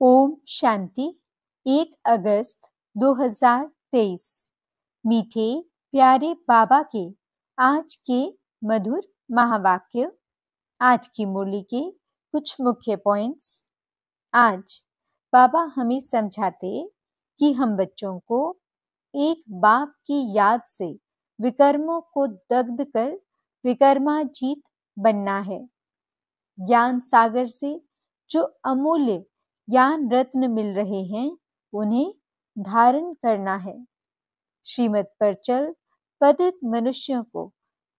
ओम शांति। 1 अगस्त 2023। मीठे प्यारे बाबा के आज के मधुर महावाक्य। आज की मुरली के कुछ मुख्य पॉइंट्स। आज बाबा हमें समझाते कि हम बच्चों को एक बाप की याद से विकर्मों को दग्ध कर विकर्माजीत बनना है। ज्ञान सागर से जो अमूल्य ज्ञान रत्न मिल रहे हैं उन्हें धारण करना है। श्रीमत पर चल पतित मनुष्यों को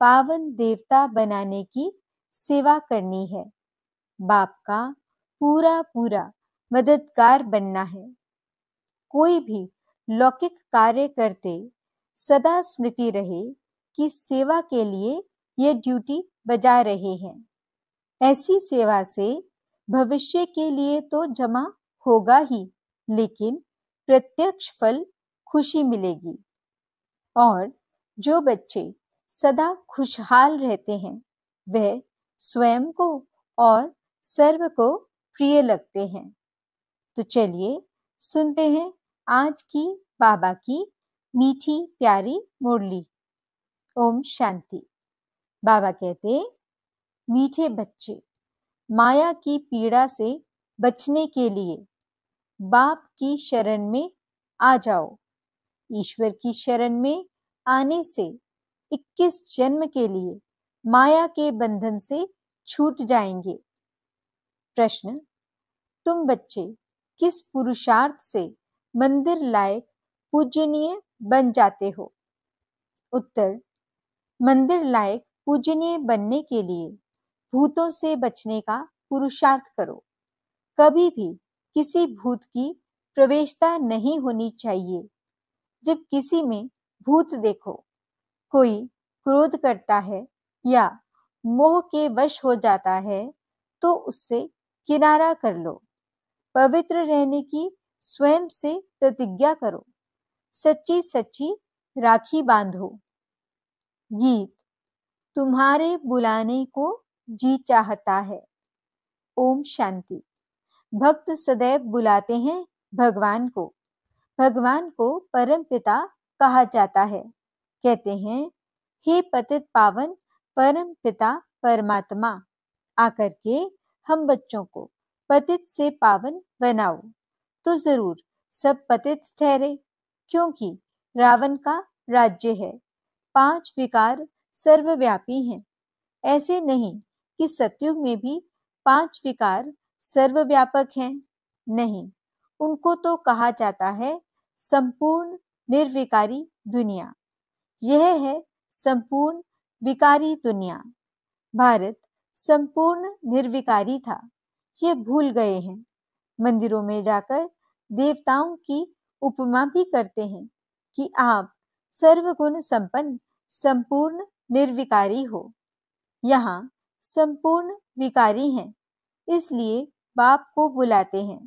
पावन देवता बनाने की सेवा करनी है। बाप का पूरा पूरा मददगार बनना है। कोई भी लौकिक कार्य करते सदा स्मृति रहे कि सेवा के लिए ये ड्यूटी बजा रहे हैं। ऐसी सेवा से भविष्य के लिए तो जमा होगा ही, लेकिन प्रत्यक्ष फल खुशी मिलेगी। और जो बच्चे सदा खुशहाल रहते हैं वह स्वयं को और सर्व को प्रिय लगते हैं। तो चलिए सुनते हैं आज की बाबा की मीठी प्यारी मुरली। ओम शांति। बाबा कहते, मीठे बच्चे, माया की पीड़ा से बचने के लिए बाप की शरण में आ जाओ। ईश्वर की शरण में आने से 21 जन्म के लिए माया के बंधन से छूट जाएंगे। प्रश्न, तुम बच्चे किस पुरुषार्थ से मंदिर लायक पूजनीय बन जाते हो? उत्तर, मंदिर लायक पूजनीय बनने के लिए भूतों से बचने का पुरुषार्थ करो। कभी भी किसी भूत की प्रवेशता नहीं होनी चाहिए। जब किसी में भूत देखो, कोई क्रोध करता है या मोह के वश हो जाता है तो उससे किनारा कर लो। पवित्र रहने की स्वयं से प्रतिज्ञा करो। सच्ची सच्ची राखी बांधो। गीत, तुम्हारे बुलाने को जी चाहता है। ओम शांति। भक्त सदैव बुलाते हैं भगवान को। भगवान को परम पिता कहा जाता है। कहते हैं, हे पतित पावन परम पिता परमात्मा, आकर के हम बच्चों को पतित से पावन बनाओ। तो जरूर सब पतित ठहरे, क्योंकि रावण का राज्य है। 5 विकार सर्वव्यापी हैं। ऐसे नहीं कि सतयुग में भी 5 विकार सर्वव्यापक हैं। नहीं, उनको तो कहा जाता है संपूर्ण निर्विकारी दुनिया। यह है संपूर्ण विकारी दुनिया। भारत संपूर्ण निर्विकारी था, ये भूल गए हैं। मंदिरों में जाकर देवताओं की उपमा भी करते हैं कि आप सर्वगुण संपन्न संपूर्ण निर्विकारी हो। यहाँ संपूर्ण विकारी हैं, इसलिए बाप को बुलाते हैं।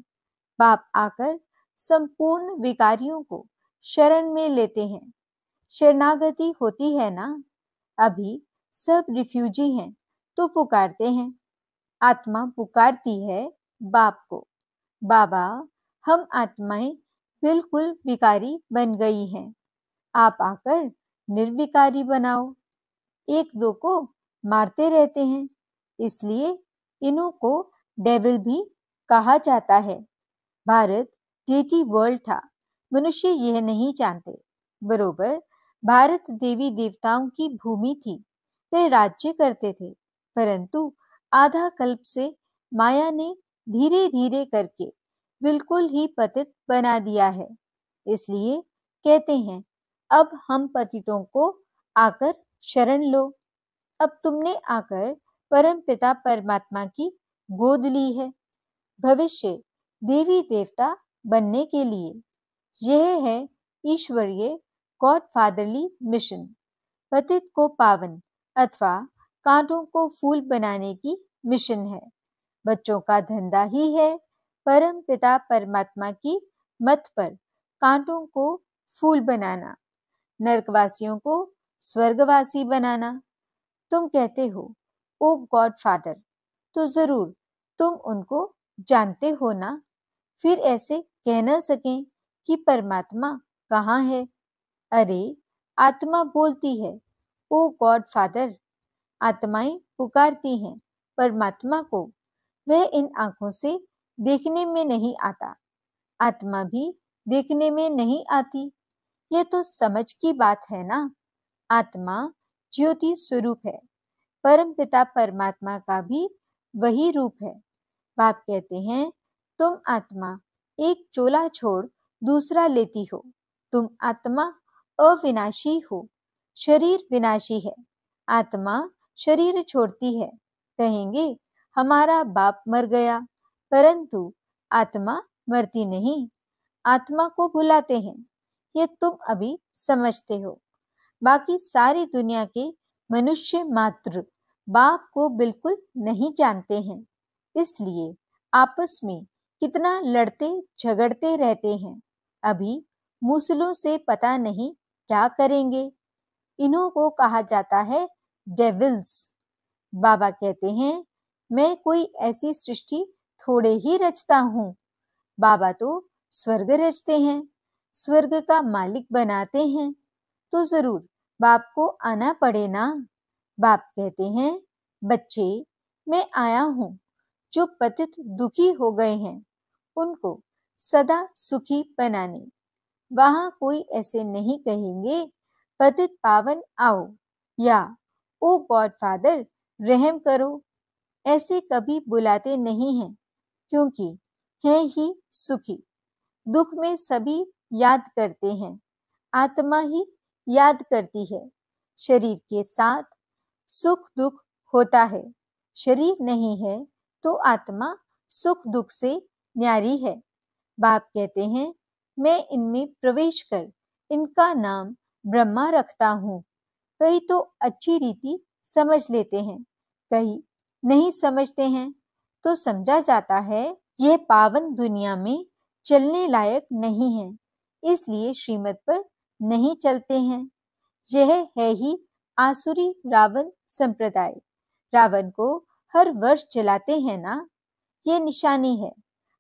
बाप आकर संपूर्ण विकारियों को शरण में लेते हैं। शरणागति होती है ना। अभी सब रिफ्यूजी हैं तो पुकारते हैं। आत्मा पुकारती है बाप को, बाबा हम आत्माएं बिल्कुल विकारी बन गई हैं, आप आकर निर्विकारी बनाओ। 1-2 को मारते रहते हैं, इसलिए इन्हों को डेविल भी कहा जाता है। भारत डेटी वर्ल्ड था, मनुष्य यह नहीं जानते। बरोबर भारत देवी देवताओं की भूमि थी, वे राज्य करते थे। परंतु आधा कल्प से माया ने धीरे धीरे करके बिल्कुल ही पतित बना दिया है। इसलिए कहते हैं, अब हम पतितों को आकर शरण लो। अब तुमने आकर परम पिता परमात्मा की गोद ली है, भविष्य देवी देवता बनने के लिए। यह है ईश्वरीय गॉड फादरली मिशन। पतित को पावन अथवा कांटों को फूल बनाने की मिशन है। बच्चों का धंधा ही है परम पिता परमात्मा की मत पर कांटों को फूल बनाना, नरकवासियों को स्वर्गवासी बनाना। तुम कहते हो, ओ गॉड फादर, तो जरूर तुम उनको जानते हो ना। फिर ऐसे कह न सकें कि परमात्मा कहाँ है। अरे, आत्मा बोलती है, ओ गॉड फादर। आत्माएं पुकारती हैं परमात्मा को। वह इन आंखों से देखने में नहीं आता, आत्मा भी देखने में नहीं आती। ये तो समझ की बात है ना। आत्मा ज्योति स्वरूप है, परमपिता परमात्मा का भी वही रूप है। बाप कहते हैं, तुम आत्मा एक चोला छोड़ दूसरा लेती हो। तुम आत्मा अविनाशी हो, शरीर विनाशी है। आत्मा शरीर छोड़ती है, कहेंगे हमारा बाप मर गया, परंतु आत्मा मरती नहीं। आत्मा को बुलाते हैं, ये तुम अभी समझते हो। बाकी सारी दुनिया के मनुष्य मात्र बाप को बिल्कुल नहीं जानते हैं, इसलिए आपस में कितना लड़ते झगड़ते रहते हैं। अभी मूसलों से पता नहीं क्या करेंगे। इन्हों को कहा जाता है डेविल्स। बाबा कहते हैं, मैं कोई ऐसी सृष्टि थोड़े ही रचता हूँ। बाबा तो स्वर्ग रचते हैं, स्वर्ग का मालिक बनाते हैं, तो जरूर बाप को आना पड़े ना। बाप कहते हैं, बच्चे मैं आया हूँ, जो पतित दुखी हो गए हैं उनको सदा सुखी बनाने। वहां कोई ऐसे नहीं कहेंगे पतित पावन आओ या ओ गॉड फादर रहम करो। ऐसे कभी बुलाते नहीं हैं, क्योंकि है ही सुखी। दुख में सभी याद करते हैं, आत्मा ही याद करती है। शरीर के साथ सुख दुख होता है, शरीर नहीं है तो आत्मा सुख दुख से न्यारी है। बाप कहते हैं, मैं इनमें प्रवेश कर इनका नाम ब्रह्मा रखता हूँ। कई तो अच्छी रीति समझ लेते हैं, कई नहीं समझते हैं, तो समझा जाता है यह पावन दुनिया में चलने लायक नहीं है, इसलिए श्रीमत पर नहीं चलते हैं। यह है ही आसुरी रावण संप्रदाय। रावण को हर वर्ष जलाते हैं ना, ये निशानी है।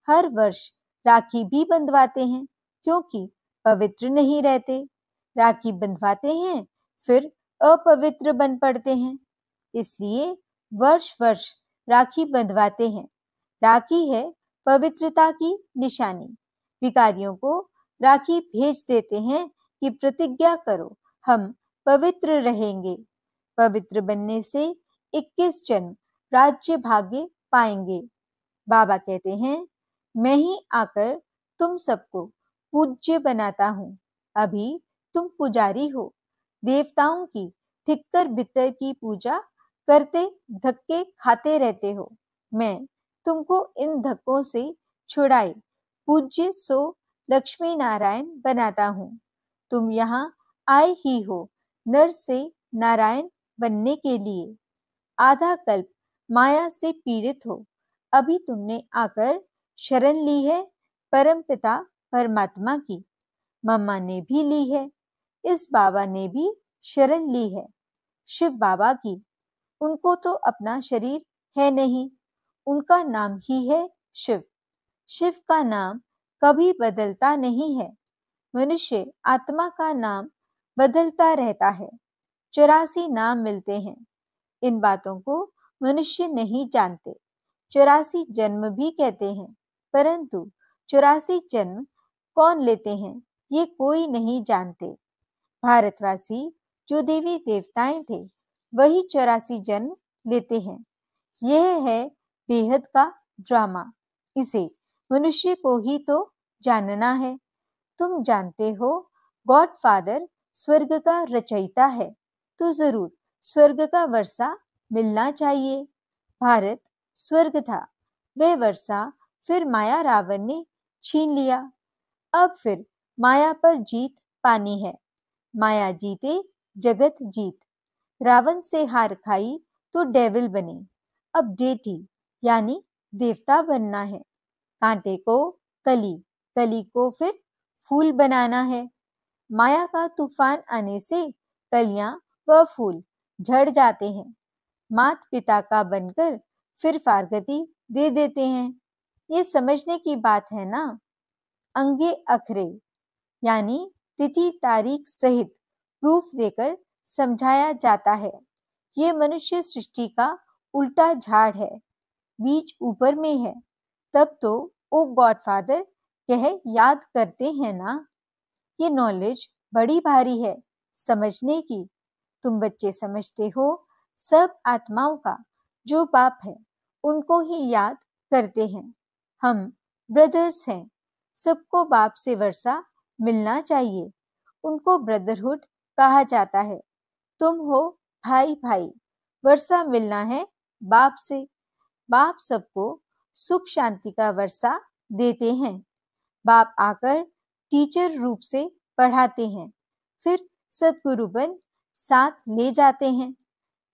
हर वर्ष राखी भी बंधवाते हैं, क्योंकि पवित्र नहीं रहते। राखी बंधवाते हैं, फिर अपवित्र बन पड़ते हैं, इसलिए वर्ष वर्ष राखी बंधवाते हैं। राखी है पवित्रता की निशानी। भिखारियों को राखी भेज देते हैं कि प्रतिज्ञा करो, हम पवित्र रहेंगे। पवित्र बनने से 21 जन्म राज्य भाग्य पाएंगे। बाबा कहते हैं, मैं ही आकर तुम सबको पूज्य बनाता हूँ। अभी तुम पुजारी हो, देवताओं की ठिक्कर बित्तर की पूजा करते धक्के खाते रहते हो। मैं तुमको इन धक्कों से छुड़ाए पूज्य सो लक्ष्मी नारायण बनाता हूँ। तुम यहाँ आए ही हो नर से नारायण बनने के लिए। आधा कल्प माया से पीड़ित हो, अभी तुमने आकर शरण ली है परमपिता परमात्मा की। मम्मा ने भी ली है, इस बाबा ने भी शरण ली है शिव बाबा की। उनको तो अपना शरीर है नहीं, उनका नाम ही है शिव। शिव का नाम कभी बदलता नहीं है। मनुष्य आत्मा का नाम बदलता रहता है। 84 नाम मिलते हैं। इन बातों को मनुष्य नहीं जानते। 84 जन्म भी कहते हैं, परंतु 84 जन्म कौन लेते हैं ये कोई नहीं जानते। भारतवासी जो देवी देवताएं थे वही 84 जन्म लेते हैं। यह है बेहद का ड्रामा। इसे मनुष्य को ही तो जानना है। तुम जानते हो गॉड फादर स्वर्ग का रचयिता है, तो जरूर स्वर्ग का वर्षा मिलना चाहिए। भारत स्वर्ग था, वह वर्षा फिर माया रावण ने छीन लिया। अब फिर माया पर जीत पानी है। माया जीते जगत जीत। रावण से हार खाई तो डेविल बने। अब डेटी यानी देवता बनना है। कांटे को कली, कली को फिर फूल बनाना है। माया का तूफान आने से कलियां व फूल झड़ जाते हैं। मात पिता का बनकर फिर फारगती दे देते हैं। ये समझने की बात है ना। अंगे अखरे यानी तिथि तारीख सहित प्रूफ देकर समझाया जाता है। ये मनुष्य सृष्टि का उल्टा झाड़ है, बीज ऊपर में है। तब तो ओ गॉडफादर कह याद करते हैं ना। ये नॉलेज बड़ी भारी है समझने की। तुम बच्चे समझते हो, सब आत्माओं का जो बाप है उनको ही याद करते हैं। हम ब्रदर्स हैं, सबको बाप से वर्षा मिलना चाहिए, उनको ब्रदरहुड कहा जाता है। तुम हो भाई भाई, वर्षा मिलना है बाप से। बाप सबको सुख शांति का वर्षा देते हैं। बाप आकर टीचर रूप से पढ़ाते हैं, फिर सतगुरु बन साथ ले जाते हैं।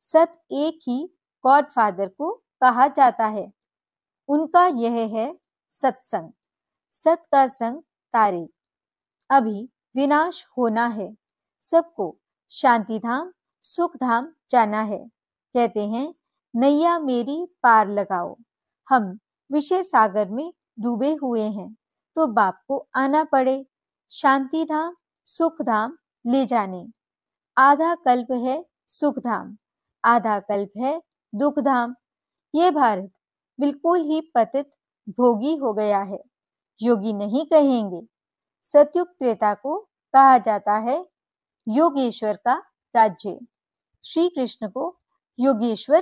सत एक ही गॉडफादर को कहा जाता है। उनका यह है सत्संग। सत का संग तारे। अभी विनाश होना है, सबको शांति धाम सुख धाम जाना है। कहते हैं नैया मेरी पार लगाओ। हम विषय सागर में डूबे हुए हैं, तो बाप को आना पड़े शांति धाम सुख धाम ले जाने। आधा कल्प है सुख धाम, आधा कल्प है दुख धाम। ये भारत बिल्कुल ही पतित भोगी हो गया है। योगी नहीं कहेंगे। सतयुग त्रेता को कहा जाता है योगेश्वर का राज्य। श्री कृष्ण को योगेश्वर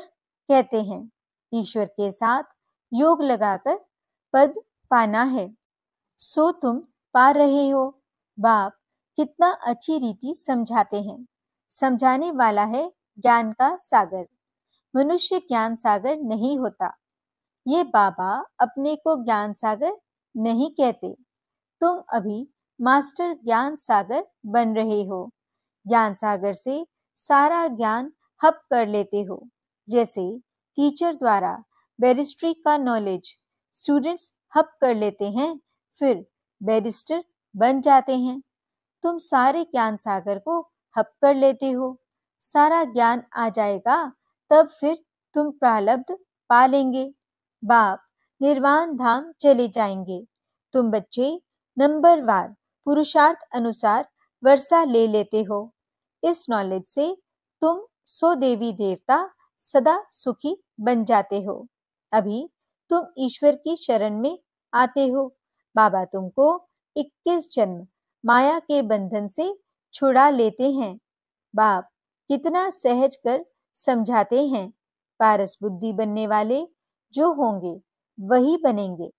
कहते हैं। ईश्वर के साथ योग लगाकर पद पाना है, सो तुम पा रहे हो। बाप कितना अच्छी रीति समझाते हैं। समझाने वाला है ज्ञान का सागर। मनुष्य ज्ञान सागर नहीं होता। ये बाबा अपने को ज्ञान सागर नहीं कहते। तुम अभी मास्टर ज्ञान सागर बन रहे हो। ज्ञान सागर से सारा ज्ञान हप कर लेते हो। जैसे टीचर द्वारा बैरिस्ट्री का नॉलेज स्टूडेंट्स हप कर लेते हैं, फिर बैरिस्टर बन जाते हैं। तुम सारे ज्ञान सागर को हप कर लेते हो। सारा ज्ञान आ जाएगा, तब फिर तुम प्रारब्ध पा लेंगे। बाप निर्वाण धाम चले जाएंगे। तुम बच्चे नंबरवार पुरुषार्थ अनुसार वर्षा ले लेते हो। इस नॉलेज से तुम 100 देवी देवता सदा सुखी बन जाते हो। अभी तुम ईश्वर की शरण में आते हो। बाबा तुमको 21 जन्म माया के बंधन से छुड़ा लेते हैं। बाप कितना सहज कर समझाते हैं। पारस बुद्धि बनने वाले जो होंगे वही बनेंगे।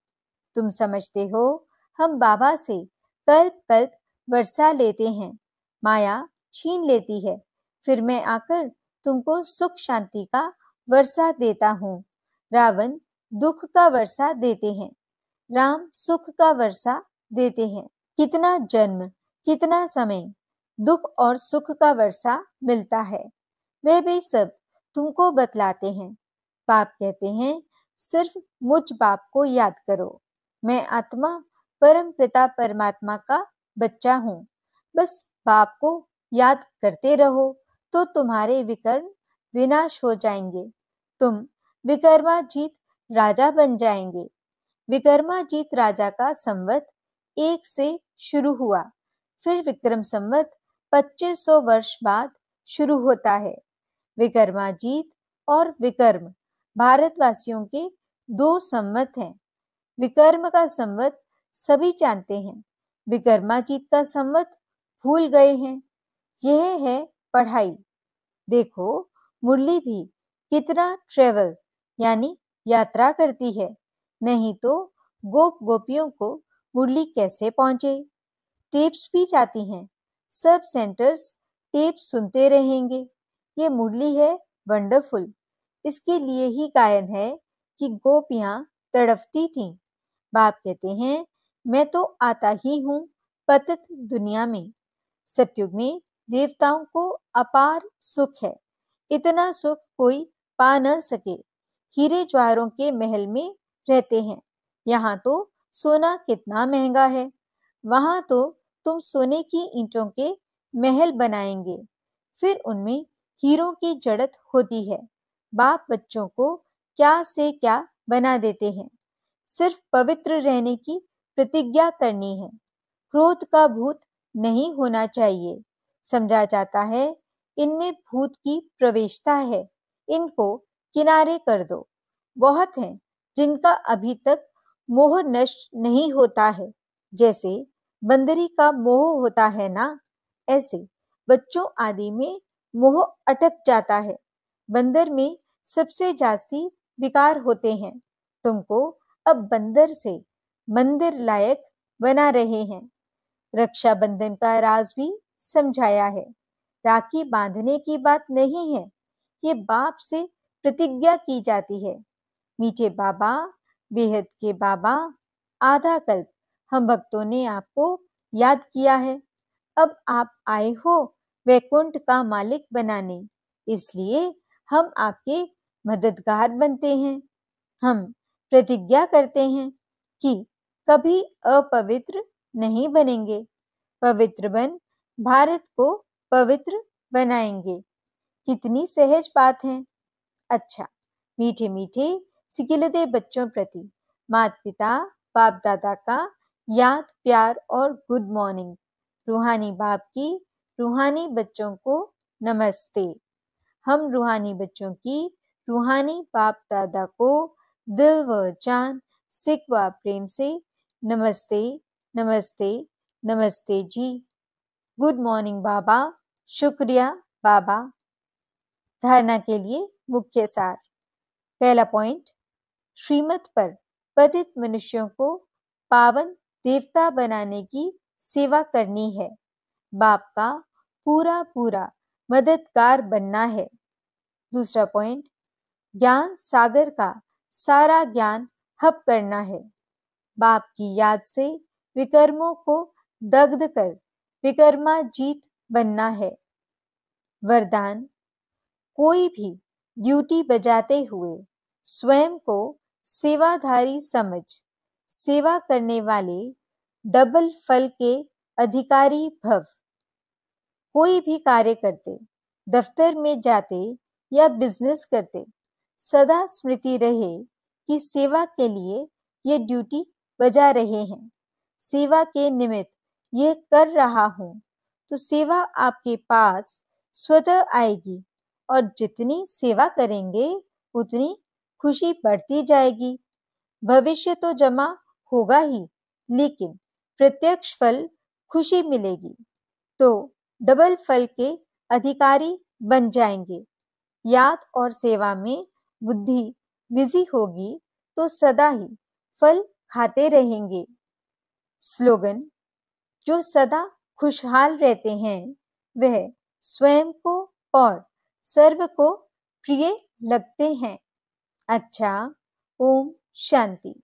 तुम समझते हो, हम बाबा से कल्प कल्प वर्षा लेते हैं, माया छीन लेती है, फिर मैं आकर तुमको सुख शांति का वर्षा देता हूँ। रावण दुख का वर्षा देते हैं, राम सुख का वर्षा देते हैं। कितना जन्म कितना समय दुख और सुख का वर्षा मिलता है, वे भी सब तुमको बतलाते हैं। बाप कहते हैं सिर्फ मुझ बाप को याद करो। मैं आत्मा परम पिता परमात्मा का बच्चा हूँ। बस बाप को याद करते रहो तो तुम्हारे विकर्म विनाश हो जाएंगे। तुम विकर्माजीत राजा बन जाएंगे। विकर्माजीत राजा का संवत 1 से शुरू हुआ, फिर विक्रम संवत 2500 वर्ष बाद शुरू होता है। विकर्माजीत और विकर्म भारतवासियों के 2 संवत हैं। विकर्म का संवत सभी जानते हैं, विकर्माजीत का संवत भूल गए हैं। यह है पढ़ाई। देखो मुरली भी कितना ट्रेवल यानी यात्रा करती है, नहीं तो गोप गोपियों को मुरली कैसे पहुंचे। टेप्स भी जाती हैं, सब सेंटर्स टेप सुनते रहेंगे। ये मुरली है वंडरफुल। इसके लिए ही गायन है कि गोपियां तड़पती थीं। बाप कहते हैं मैं तो आता ही हूँ पतित दुनिया में। सतयुग में देवताओं को अपार सुख है, इतना सुख कोई पा न सके। हीरे ज्वारों के महल में रहते हैं। यहाँ तो सोना कितना महंगा है, वहां तो तुम सोने की ईंटों के महल बनाएंगे, फिर उनमें हीरों की जड़त होती है। बाप बच्चों को क्या से क्या बना देते हैं। सिर्फ पवित्र रहने की प्रतिज्ञा करनी है। क्रोध का भूत नहीं होना चाहिए। समझा जाता है इनमें भूत की प्रवेशता है, इनको किनारे कर दो। बहुत हैं जिनका अभी तक मोह नष्ट नहीं होता है, जैसे बंदरी का मोह होता है ना, ऐसे बच्चों आदि में मोह अटक जाता है। बंदर में सबसे जास्ती विकार होते हैं। तुमको अब बंदर से मंदिर लायक बना रहे हैं। रक्षाबंधन का राज भी समझाया है। राखी बांधने की बात नहीं है, ये बाप से प्रतिज्ञा की जाती है। मीठे बाबा, बेहद के बाबा, आधा कल्प हम भक्तों ने आपको याद किया है। अब आप आए हो वैकुंठ का मालिक बनाने, इसलिए हम आपके मददगार बनते हैं। हम प्रतिज्ञा करते हैं कि कभी अपवित्र नहीं बनेंगे। पवित्र बन भारत को पवित्र बनाएंगे। कितनी सहज बात है। अच्छा, मीठे मीठे सिकिलते बच्चों प्रति माता पिता बाप दादा का याद प्यार और गुड मॉर्निंग। रूहानी बाप की रूहानी बच्चों को नमस्ते। हम रूहानी बच्चों की रूहानी बाप दादा को दिल व जान सिक व प्रेम से नमस्ते नमस्ते नमस्ते जी। गुड मॉर्निंग बाबा। शुक्रिया बाबा। धारणा के लिए मुख्य सार। पहला पॉइंट, श्रीमत पर पतित मनुष्यों को पावन देवता बनाने की सेवा करनी है। बाप का पूरा पूरा मददगार बनना है। दूसरा पॉइंट, ज्ञान सागर का सारा ज्ञान हब करना है। बाप की याद से विकर्मों को दग्ध कर विकर्मा जीत बनना है। वरदान, कोई भी ड्यूटी बजाते हुए स्वयं को सेवाधारी समझ सेवा करने वाले डबल फल के अधिकारी भव। कोई भी कार्य करते, दफ्तर में जाते या बिजनेस करते, सदा स्मृति रहे कि सेवा के लिए ये ड्यूटी बजा रहे हैं। सेवा के निमित्त ये कर रहा हूं, तो सेवा आपके पास स्वतः आएगी और जितनी सेवा करेंगे उतनी खुशी बढ़ती जाएगी। भविष्य तो जमा होगा ही, लेकिन प्रत्यक्ष फल खुशी मिलेगी, तो डबल फल के अधिकारी बन जाएंगे। याद और सेवा में बुद्धि बिजी होगी तो सदा ही फल खाते रहेंगे। स्लोगन, जो सदा खुशहाल रहते हैं वह स्वयं को और सर्व को प्रिय लगते हैं। अच्छा, ओम शांति।